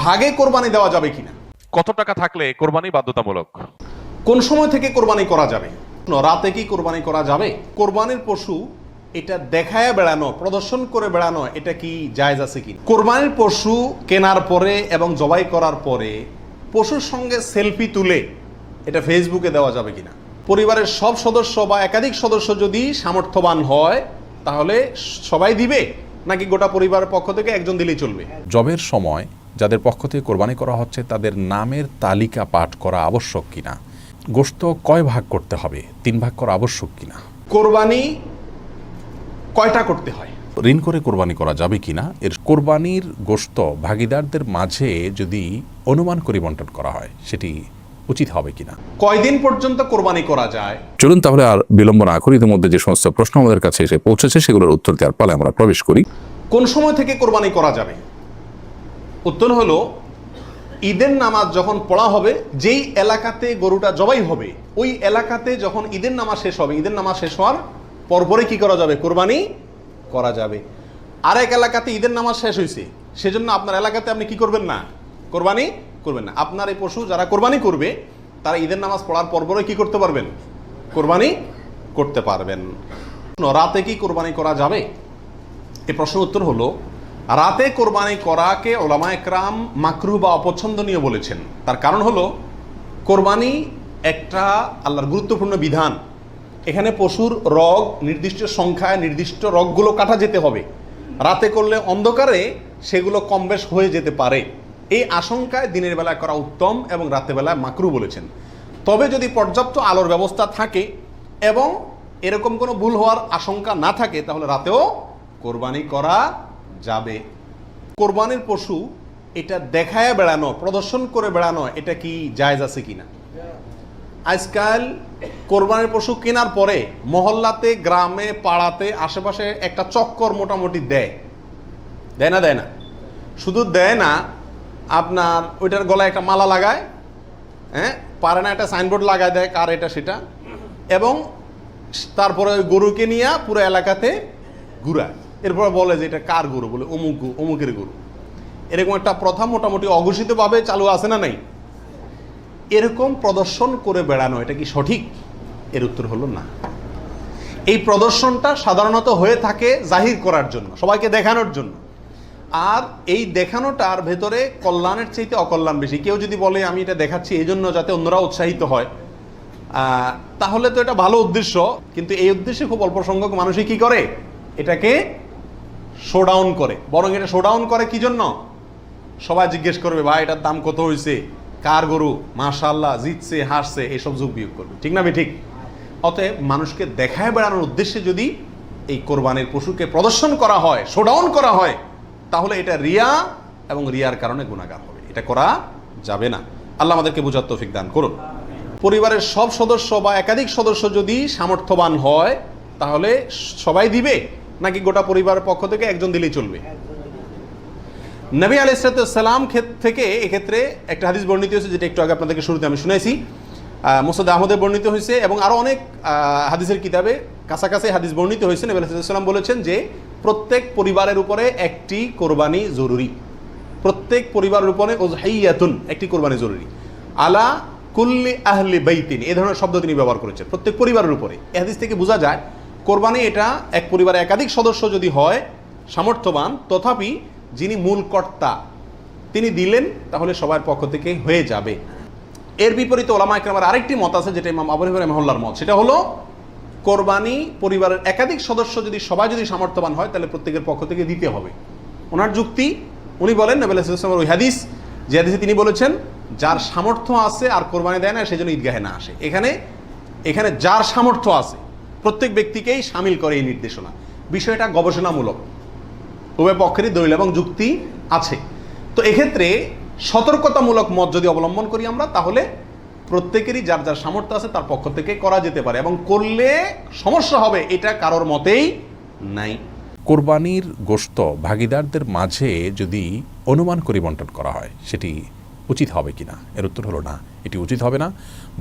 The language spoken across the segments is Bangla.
ভাগে কোরবানি দেওয়া যাবে কিনা, কত টাকা থাকলে কোরবানি বাধ্যতামূলক, কোন সময় থেকে কোরবানি করা যাবে, রাতে কি কোরবানি করা যাবে, কোরবানির পশু এটা দেখায় বেড়ানো, প্রদর্শন করে বেড়ানো, এটা কি জায়েজ আছে কি? কোরবানির পশু কেনার পরে এবং জবাই করার পরে পশুর সঙ্গে সেলফি তুলে এটা ফেসবুকে দেওয়া যাবে কিনা, পরিবারের সব সদস্য বা একাধিক সদস্য যদি সামর্থ্যবান হয় তাহলে সবাই দিবে, নাকি গোটা পরিবারের পক্ষ থেকে একজন দিলেই চলবে? জবের সময় যাদের পক্ষ থেকে কোরবানি করা হচ্ছে তাদের নামের তালিকা পাঠ করা আবশ্যক কিনা, গোশত কয় ভাগ করতে হবে, 3 ভাগ করা আবশ্যক কিনা, কোরবানি কয়টা করতে হয়, ঋণ করে কোরবানি করা যাবে কিনা, এর কোরবানির গোশত ভাগিদারদের মাঝে যদি অনুমান করে বন্টন করা হয় সেটি উচিত হবে কিনা, কয়দিন পর্যন্ত কোরবানি করা যায়। চলুন তাহলে আর বিলম্ব না করি, ইতিমধ্যে যে সমস্ত প্রশ্ন আমাদের কাছে এসে পৌঁছেছে সেগুলোর উত্তর দেওয়ার পালে আমরা প্রবেশ করি। কোন সময় থেকে কোরবানি করা যাবে? উত্তর হলো, ঈদের নামাজ যখন পড়া হবে, যেই এলাকাতে গরুটা জবাই হবে ওই এলাকাতে যখন ঈদের নামাজ শেষ হবে, ঈদের নামাজ শেষ হওয়ার পরপরে কি করা যাবে, কোরবানি করা যাবে। আরেক এলাকাতে ঈদের নামাজ শেষ হয়েছে, সেজন্য আপনার এলাকাতে আপনি কি করবেন না, কোরবানি করবেন না। আপনার এই পশু যারা কোরবানি করবে তারা ঈদের নামাজ পড়ার পরপরে কি করতে পারবেন, কোরবানি করতে পারবেন। রাতে কি কোরবানি করা যাবে? এই প্রশ্নের উত্তর হলো, রাতে কোরবানি করাকে ওলামা একরাম মাকরুহ বা অপছন্দনীয় বলেছেন। তার কারণ হলো, কোরবানি একটা আল্লাহর গুরুত্বপূর্ণ বিধান। এখানে পশুর রগ নির্দিষ্ট সংখ্যায় নির্দিষ্ট রগগুলো কাটা যেতে হবে। রাতে করলে অন্ধকারে সেগুলো কম বেশ হয়ে যেতে পারে, এই আশঙ্কায় দিনের বেলায় করা উত্তম এবং রাতের বেলায় মাকরুহ বলেছেন। তবে যদি পর্যাপ্ত আলোর ব্যবস্থা থাকে এবং এরকম কোনো ভুল হওয়ার আশঙ্কা না থাকে তাহলে রাতেও কোরবানি করা যাবে। কোরবানির পশু এটা দেখায় বেড়ানো, প্রদর্শন করে বেড়ানো, এটা কি জায়েজ আছে কিনা? আজকাল কোরবানির পশু কেনার পরে মহল্লাতে, গ্রামে, পাড়াতে, আশেপাশে একটা চক্কর মোটামুটি দেয় না? দেয় না? শুধু দেয় না, আপনার ওইটার গলায় একটা মালা লাগায়, হ্যাঁ, পারে না একটা সাইনবোর্ড লাগায় দেয় কার এটা সেটা, এবং তারপরে ওই গরুকে নিয়ে পুরো এলাকাতে ঘুরায়। এরপর বলে যে এটা কার গরু, বলে অমুকের গরু। এরকম একটা প্রথা মোটামুটি অঘোষিতভাবে চালু আছে না নাই? এরকম প্রদর্শন করে বেড়ানো এটা কি সঠিক? এর উত্তর হলো না। এই প্রদর্শনটা সাধারণত হয়ে থাকে জাহির করার জন্য, সবাইকে দেখানোর জন্য। আর এই দেখানোটার ভেতরে কল্যাণের চাইতে অকল্যাণ বেশি। কেউ যদি বলে আমি এটা দেখাচ্ছি এই জন্য যাতে অন্যরা উৎসাহিত হয়, তাহলে তো এটা ভালো উদ্দেশ্য, কিন্তু এই উদ্দেশ্যে খুব অল্প সংখ্যক মানুষই কি করে, এটাকে শোডাউন করে। বরং এটা শোডাউন করে কি জন্য? সবাই জিজ্ঞেস করবে, ভাই এটার দাম কত হয়েছে, কার গরু, মাশাআল্লাহ, জিতছে, হাসছে, এইসব যোগ বিয়োগ করবে। ঠিক না? ঠিক। অতএব মানুষকে দেখায় বেড়ানোর উদ্দেশ্যে যদি এই কোরবানির পশুকে প্রদর্শন করা হয়, শোডাউন করা হয়, তাহলে এটা রিয়া এবং রিয়ার কারণে গুনাহগার হবে। এটা করা যাবে না। আল্লাহ আমাদেরকে বুঝার তৌফিক দান করুন। পরিবারের সব সদস্য বা একাধিক সদস্য যদি সামর্থ্যবান হয় তাহলে সবাই দিবে, নাকি গোটা পরিবারের পক্ষ থেকে একজন দিলেই চলবে? নবী আলাইহিস সালাম থেকে এক্ষেত্রে একটা হাদিস বর্ণিত হয়েছে, যেটা একটু আগে আপনাদেরকে শুরুতে আমি শুনাইছি। মুসনাদ আহমদে বর্ণিত হয়েছে এবং আরও অনেক হাদিসের কিতাবে কাছাকাছি হাদিস বর্ণিত হয়েছে। নবী আলাইহিস সালাম বলেছেন যে প্রত্যেক পরিবারের উপরে একটি কোরবানি জরুরি। প্রত্যেক পরিবারের উপরে উযহিয়াতুন, একটি কোরবানি জরুরি। আলা কুল্লি আহলি বাইতিন, এই ধরনের শব্দ তিনি ব্যবহার করেছেন, প্রত্যেক পরিবারের উপরে। এই হাদিস থেকে বোঝা যায় কোরবানি এটা এক পরিবারে একাধিক সদস্য যদি হয় সামর্থ্যবান, তথাপি যিনি মূল কর্তা তিনি দিলেন তাহলে সবার পক্ষ থেকে হয়ে যাবে। এর বিপরীতে ওলামা ইকরামের আরেকটি মত আছে, যেটা ইমাম আবু হানিফা রাহিমাহুল্লাহর মত। সেটা হলো, কোরবানি পরিবারের একাধিক সদস্য যদি সবাই যদি সামর্থ্যবান হয় তাহলে প্রত্যেকের পক্ষ থেকে দিতে হবে। ওনার যুক্তি, উনি বলেন নবী আলাইহিস সালামের ওই হাদিস, যে হাদিসে তিনি বলেছেন যার সামর্থ্য আছে আর কোরবানি দেয় না সেজন্য ঈদগাহে না আসে। এখানে যার সামর্থ্য আছে প্রত্যেক ব্যক্তিকেই শামিল করে এই নির্দেশনা। বিষয়টা গবেষণামূলক, উভয় পক্ষেরই দলিল এবং যুক্তি আছে। তো এক্ষেত্রে সতর্কতামূলক মত যদি অবলম্বন করি আমরা, তাহলে প্রত্যেকেরই যার যার সামর্থ্য আছে তার পক্ষ থেকে করা যেতে পারে, এবং করলে সমস্যা হবে এটা কারোর মতেই নাই। কোরবানির গোশত ভাগিদারদের মাঝে যদি অনুমান করে বন্টন করা হয় সেটি উচিত হবে কিনা, এর উত্তর হলো না, এটি উচিত হবে না।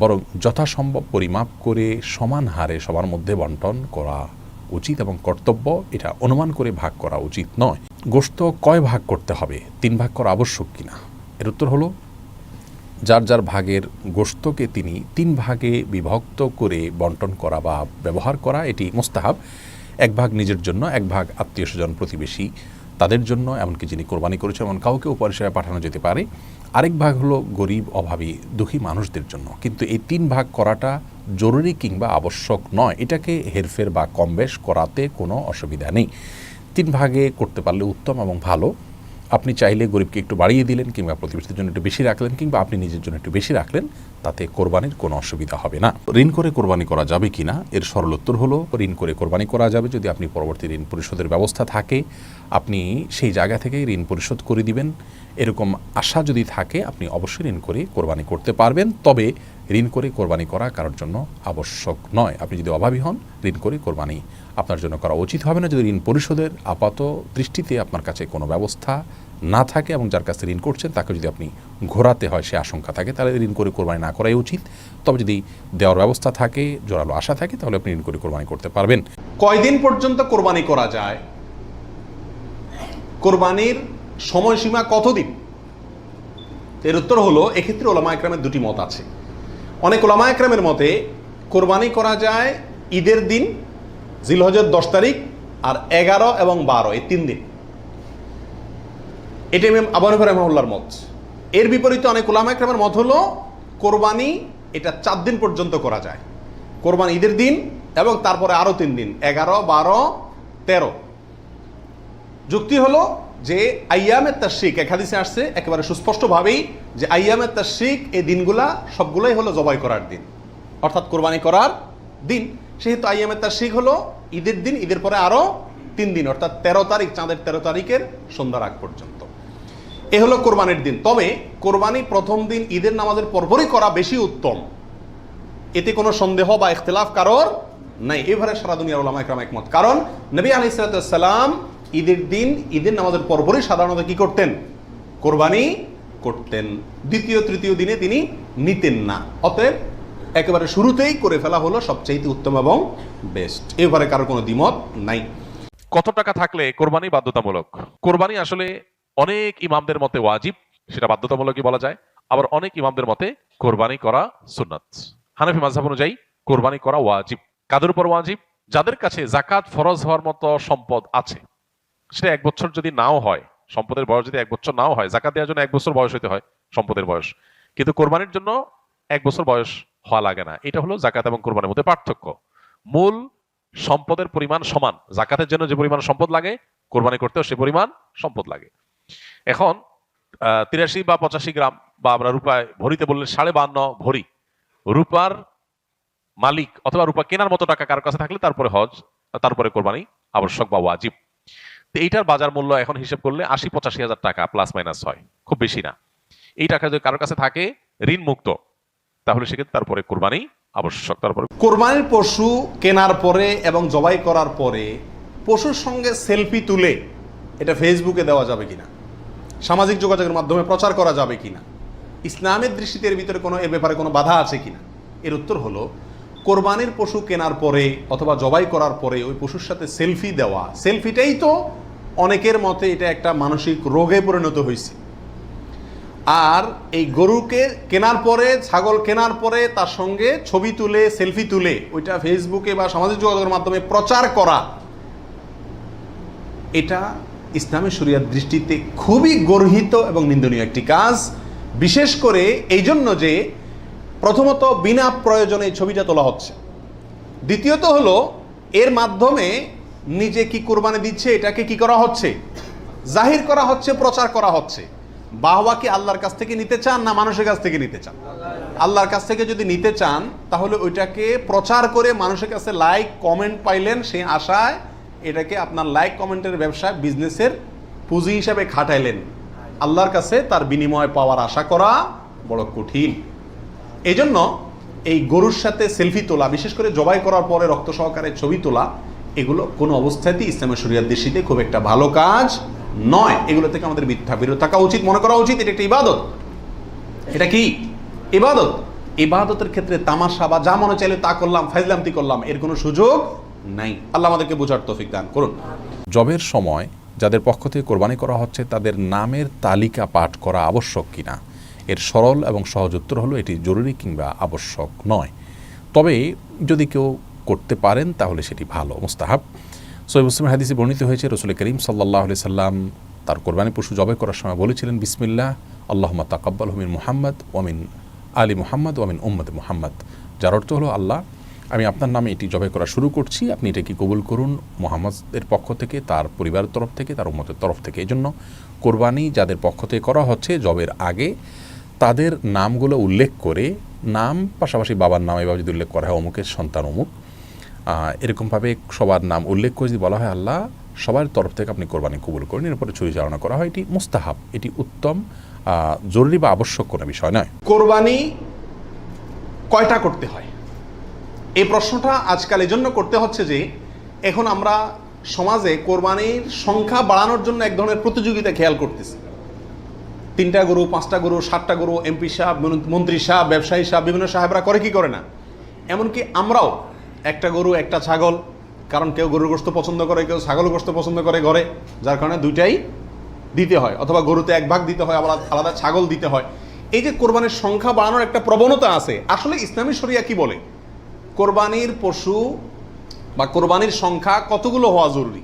বরং যথাসম্ভব পরিমাপ করে সমান হারে সবার মধ্যে বন্টন করা উচিত এবং কর্তব্য। এটা অনুমান করে ভাগ করা উচিত নয়। গোশত কয় ভাগ করতে হবে, 3 ভাগ করা আবশ্যক কিনা, এর উত্তর হলো যার যার ভাগের গোশতকে তিনি 3 ভাগে বিভক্ত করে বন্টন করা বা ব্যবহার করা এটি মুস্তাহাব। 1 ভাগ নিজের জন্য, 1 ভাগ আত্মীয় স্বজন প্রতিবেশী তাদের জন্য, এমনকি যিনি কোরবানি করেছেন এমন কাউকে উপহার হিসেবে পাঠানো যেতে পারে। আরেক ভাগ হলো গরিব, অভাবী, দুঃখী মানুষদের জন্য। কিন্তু এই 3 ভাগ করাটা জরুরি কিংবা আবশ্যক নয়, এটাকে হেরফের বা কমবেশ করাতে কোনো অসুবিধা নেই। 3 ভাগে করতে পারলে উত্তম এবং ভালো। আপনি চাইলে গরিবকে একটু বাড়িয়ে দিলেন কিংবা প্রতিবেশীদের জন্য একটু বেশি রাখলেন কিংবা আপনি নিজের জন্য একটু বেশি রাখলেন, তাতে কোরবানির কোনো অসুবিধা হবে না। ঋণ করে কোরবানি করা যাবে কিনা, এর সরল উত্তর হলো ঋণ করে কোরবানি করা যাবে যদি আপনি পরবর্তী ঋণ পরিশোধের ব্যবস্থা থাকে, আপনি সেই জায়গা থেকে ঋণ পরিশোধ করে দিবেন, এরকম আশা যদি থাকে আপনি অবশ্যই ঋণ করে কোরবানি করতে পারবেন। তবে ঋণ করে কোরবানি করা কারোর জন্য আবশ্যক নয়। আপনি যদি অভাবী হন, ঋণ করে কোরবানি আপনার জন্য করা উচিত হবে না যদি ঋণ পরিশোধের আপাত দৃষ্টিতে আপনার কাছে কোনো ব্যবস্থা না থাকে এবং যার কাছে ঋণ করছেন তাকে যদি আপনি ঘোরাতে হয় সে আশঙ্কা থাকে, তাহলে ঋণ করে কোরবানি না করাই উচিত। তবে যদি দেওয়ার ব্যবস্থা থাকে, জোরালো আশা থাকে, তাহলে আপনি ঋণ করে কোরবানি করতে পারবেন। কয়দিন পর্যন্ত কোরবানি করা যায়? কোরবানির সময়সীমা কতদিন? এর উত্তর হলো এক্ষেত্রে ওলামা একরামের 2টি মত আছে। অনেক ওলামা একরামের মতে কোরবানি করা যায় ঈদের দিন, জিলহজের 10 তারিখ, আর 11 এবং 12 এই 3 দিন। এটা ইমাম আবু হানিফা রাহিমাহুল্লাহর মত। এর বিপরীতে অনেক ওলামা একরামের মত হলো কোরবানি এটা 4 দিন পর্যন্ত করা যায়। কোরবানি ঈদের দিন এবং তারপরে আরো 3 দিন, 11, 12, 13। যুক্তি হলো যে আইয়ামে তাশরিক, এক হাদিসে আসছে একেবারে সুস্পষ্টভাবেই যে আইয়ামে তাশরিক এই দিনগুলা সবগুলাই হলো জবাই করার দিন, অর্থাৎ কোরবানি করার দিন। সেহেতু আইয়ামে তাশরিক হলো ঈদের দিন, ঈদের পরে আরো 3 দিন, অর্থাৎ 13 তারিখ, চাঁদের 13 তারিখের সন্ধ্যার আগ পর্যন্ত। এ হলো কোরবানির দিন। তবে কোরবানি প্রথম দিন ঈদের নামাজের পরপরই করা বেশি উত্তম, এতে কোনো সন্দেহ বা ইখতিলাফ কারোর নাই। এবারে সারা দুনিয়ার উলামা ইকরাম একমত। কারণ নবী আলাইহিস সালাম ঈদের দিন ঈদের নামাজের পরপরই সাধারণত কি করতেন? কোরবানি করতেন। দ্বিতীয় তৃতীয় দিনে তিনি নিতেন না। অতএব একেবারে শুরুতেই করে ফেলা হলো সবচেয়ে উত্তম এবং বেস্ট। এবারে কারোর কোনো দ্বিমত নাই। কত টাকা থাকলে কোরবানি বাধ্যতামূলক? কোরবানি আসলে অনেক ইমামদের মতে ওয়াজিব, সেটা বাধ্যতামূলকই বলা যায়। আবার অনেক ইমামদের মতে কোরবানি করা সুন্নাত। হানাফি মাযহাব অনুযায়ী কোরবানি করা ওয়াজিব। কাদের উপর ওয়াজিব? যাদের কাছে যাকাত ফরজ হওয়ার মতো সম্পদ আছে। সেটা 1 বছর যদি নাও হয়, সম্পদের বয়স যদি 1 বছর নাও হয়, যাকাত দেওয়ার জন্য 1 বছর বয়স হতে হয় সম্পদের বয়স, কিন্তু কোরবানির জন্য 1 বছর বয়স হওয়া লাগে না। এটা হলো যাকাত এবং কোরবানির মধ্যে পার্থক্য। মূল সম্পদের পরিমাণ সমান। যাকাতের জন্য যে পরিমাণ সম্পদ লাগে, কোরবানি করতেও সে পরিমাণ সম্পদ লাগে। এখন 83 বা 85 গ্রাম বা আমরা রূপায় ভরিতে বললে 52.5 ভরি রূপার মালিক অথবা রূপা কেনার মতো টাকা কারোর কাছে থাকলে তারপরে হজ, তারপরে কোরবানি আবশ্যক বা ওয়াজিব। তো এইটার বাজার মূল্য এখন হিসেব করলে 80-85 হাজার টাকা প্লাস মাইনাস হয়, খুব বেশি না। এই টাকা যদি কারোর কাছে থাকে ঋণ মুক্ত, তাহলে সেক্ষেত্রে তারপরে কোরবানি আবশ্যক। তারপরে কোরবানির পশু কেনার পরে এবং জবাই করার পরে পশুর সঙ্গে সেলফি তুলে এটা ফেসবুকে দেওয়া যাবে কিনা, সামাজিক যোগাযোগের মাধ্যমে প্রচার করা যাবে কিনা, ইসলামের দৃষ্টিতে এর ভিতরে কোনো এ ব্যাপারে কোনো বাধা আছে কিনা? এর উত্তর হলো কোরবানির পশু কেনার পরে অথবা জবাই করার পরে ওই পশুর সাথে সেলফি দেওয়া, সেলফিটাই তো অনেকের মতে এটা একটা মানসিক রোগে পরিণত হয়েছে। আর এই গরুকে কেনার পরে, ছাগল কেনার পরে তার সঙ্গে ছবি তুলে, সেলফি তুলে ওইটা ফেসবুকে বা সামাজিক যোগাযোগের মাধ্যমে প্রচার করা, এটা ইসলামের শরিয়ার দৃষ্টিতে খুবই গর্হিত এবং নিন্দনীয় একটি কাজ। বিশেষ করে এই জন্য যে প্রথমত বিনা প্রয়োজনে এই ছবিটা তোলা হচ্ছে, দ্বিতীয়ত হলো এর মাধ্যমে নিজে কি কোরবানি দিচ্ছে এটাকে কি করা হচ্ছে? জাহির করা হচ্ছে, প্রচার করা হচ্ছে। বাহবা কি আল্লাহর কাছ থেকে নিতে চান না মানুষের কাছ থেকে নিতে চান? আল্লাহর কাছ থেকে যদি নিতে চান তাহলে ওইটাকে প্রচার করে মানুষের কাছে লাইক কমেন্ট পাইলেন, সেই আশায় এটাকে আপনার লাইক কমেন্টের ব্যবসায় বিজনেসের পুঁজি হিসাবে খাটাইলেন। আল্লাহর কাছে তার বিনিময় পাওয়ার আশা করা বড় কঠিন। এই জন্য এই গরুর সাথে সেলফি তোলা, বিশেষ করে জবাই করার পরে রক্ত সহকারে ছবি তোলা, এগুলো কোনো অবস্থাতেই ইসলামের শরিয়ার দৃষ্টিতে খুব একটা ভালো কাজ নয়। এগুলো থেকে আমাদের বিরত থাকা উচিত, মনে করা উচিত এটা একটা ইবাদত। এটা কি ইবাদত? ইবাদতের ক্ষেত্রে তামাশা বা যা মনে চাইলে তা করলাম, ফাইজলামতি করলাম, এর কোনো সুযোগ নাই। আল্লাহ আমাদেরকে বোঝার তৌফিক দান করুন। জবের সময় যাদের পক্ষ থেকে কোরবানি করা হচ্ছে তাদের নামের তালিকা পাঠ করা আবশ্যক কিনা, এর সরল এবং সহজ উত্তর হলো এটি জরুরি কিংবা আবশ্যক নয়। তবে যদি কেউ করতে পারেন তাহলে সেটি ভালো, মুস্তাহাব। সহিহ মুসলিম হাদিসে বর্ণিত হয়েছে রাসূল করিম সাল্লাল্লাহু আলাইহি সাল্লাম তার কোরবানি পশু জবাই করার সময় বলেছিলেন, বিসমিল্লাহ আল্লাহুম্মা তাকাব্বালহু মিন মুহাম্মদ ওয়া মিন আলি মুহাম্মদ ওয়া মিন উম্মতি মুহাম্মদ, যার অর্থ হলো, আল্লাহ আমি আপনার নামে এটি জবাই করা শুরু করছি, আপনি এটাকে কবুল করুন মুহাম্মদের পক্ষ থেকে, তার পরিবারের তরফ থেকে, তার উম্মতের তরফ থেকে। এই জন্য কোরবানি যাদের পক্ষ থেকে করা হচ্ছে জবের আগে তাদের নামগুলো উল্লেখ করে, নাম পাশাপাশি বাবার নাম এভাবে যদি উল্লেখ করা হয় অমুকের সন্তান অমুক, এরকমভাবে সবার নাম উল্লেখ করে যদি বলা হয় আল্লাহ সবার তরফ থেকে আপনি কোরবানি কবুল করেন, এরপরে ছুরি চালনা করা হয়, এটি মুস্তাহাব, এটি উত্তম, জরুরি বা আবশ্যক কোনো বিষয় নয়। কোরবানি কয়টা করতে হয় এই প্রশ্নটা আজকাল এই জন্য করতে হচ্ছে যে এখন আমরা সমাজে কোরবানির সংখ্যা বাড়ানোর জন্য এক ধরনের প্রতিযোগিতা খেয়াল করতেছি। 3টা গরু, 5টা গরু, 7টা গরু, এমপি সাহেব, মন্ত্রী সাহেব, ব্যবসায়ী সাহেব, বিভিন্ন সাহেবরা করে কি করে না, এমনকি আমরাও একটা গরু একটা ছাগল, কারণ কেউ গরুর গোশত পছন্দ করে, কেউ ছাগল গোশত পছন্দ করে ঘরে, যার কারণে দুইটাই দিতে হয়, অথবা গরুতে 1 ভাগ দিতে হয়, আবার আলাদা ছাগল দিতে হয়। এই যে কোরবানির সংখ্যা বাড়ানোর একটা প্রবণতা আছে, আসলে ইসলামী শরিয়া কি বলে কোরবানির পশু বা কোরবানির সংখ্যা কতগুলো হওয়া জরুরি?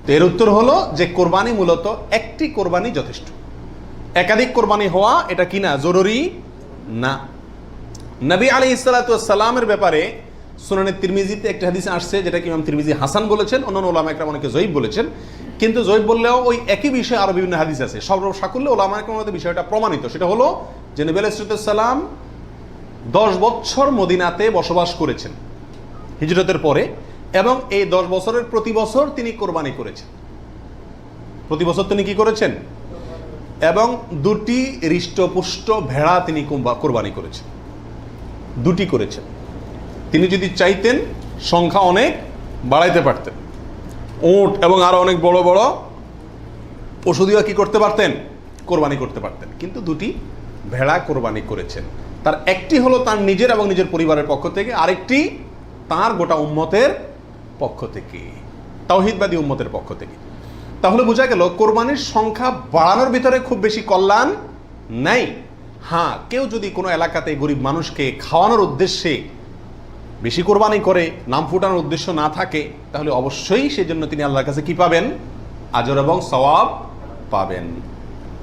তো এর উত্তর হলো যে কোরবানি মূলত একটি কোরবানি যথেষ্ট, একাধিক কোরবানি হওয়া এটা কিনা জরুরি না। নবী আলাইহিস সালাতু ওয়াস সালামের ব্যাপারে সুনানে তিরমিজিতে একটা হাদিস আসছে, যেটা কি ইমাম তিরমিজি হাসান বলেছেন, অন্যান্য উলামা একরাম অনেকে জয়ীফ বলেছেন, কিন্তু জয়ীফ বললেও ওই একই বিষয়ে আরো বিভিন্ন হাদিস আছে। সর্বসাকুল্যে উলামা একরামের বিষয়টা প্রমাণিত, সেটা হলো যে নবী আলাইহিস সালাম 10 বছর মদিনাতে বসবাস করেছেন হিজরতের পরে, এবং এই 10 বছরের প্রতি বছর তিনি কোরবানি করেছেন। প্রতি বছর তিনি কি করেছেন? এবং 2টি হৃষ্টপুষ্ট ভেড়া তিনি কোরবানি করেছেন, 2টি করেছেন। তিনি যদি চাইতেন সংখ্যা অনেক বাড়াইতে পারতেন, উট এবং আরো অনেক বড় বড় পশু দিয়ে কি করতে পারতেন? কোরবানি করতে পারতেন, কিন্তু 2টি ভেড়া কোরবানি করেছেন। তার একটি হলো তার নিজের এবং নিজের পরিবারের পক্ষ থেকে, আরেকটি তার গোটা উম্মতের পক্ষ থেকে, তাওহীদবাদী উম্মতের পক্ষ থেকে। তাহলে বোঝা গেল কোরবানির সংখ্যা বাড়ানোর ভিতরে খুব বেশি কল্যাণ নাই। হ্যাঁ, কেউ যদি কোনো এলাকাতে গরিব মানুষকে খাওয়ানোর উদ্দেশ্যে বেশি কোরবানি করে, নাম ফুটানোর উদ্দেশ্য না থাকে, তাহলে অবশ্যই সেই জন্য তিনি আল্লাহর কাছে কি পাবেন? আজর এবং সওয়াব পাবেন।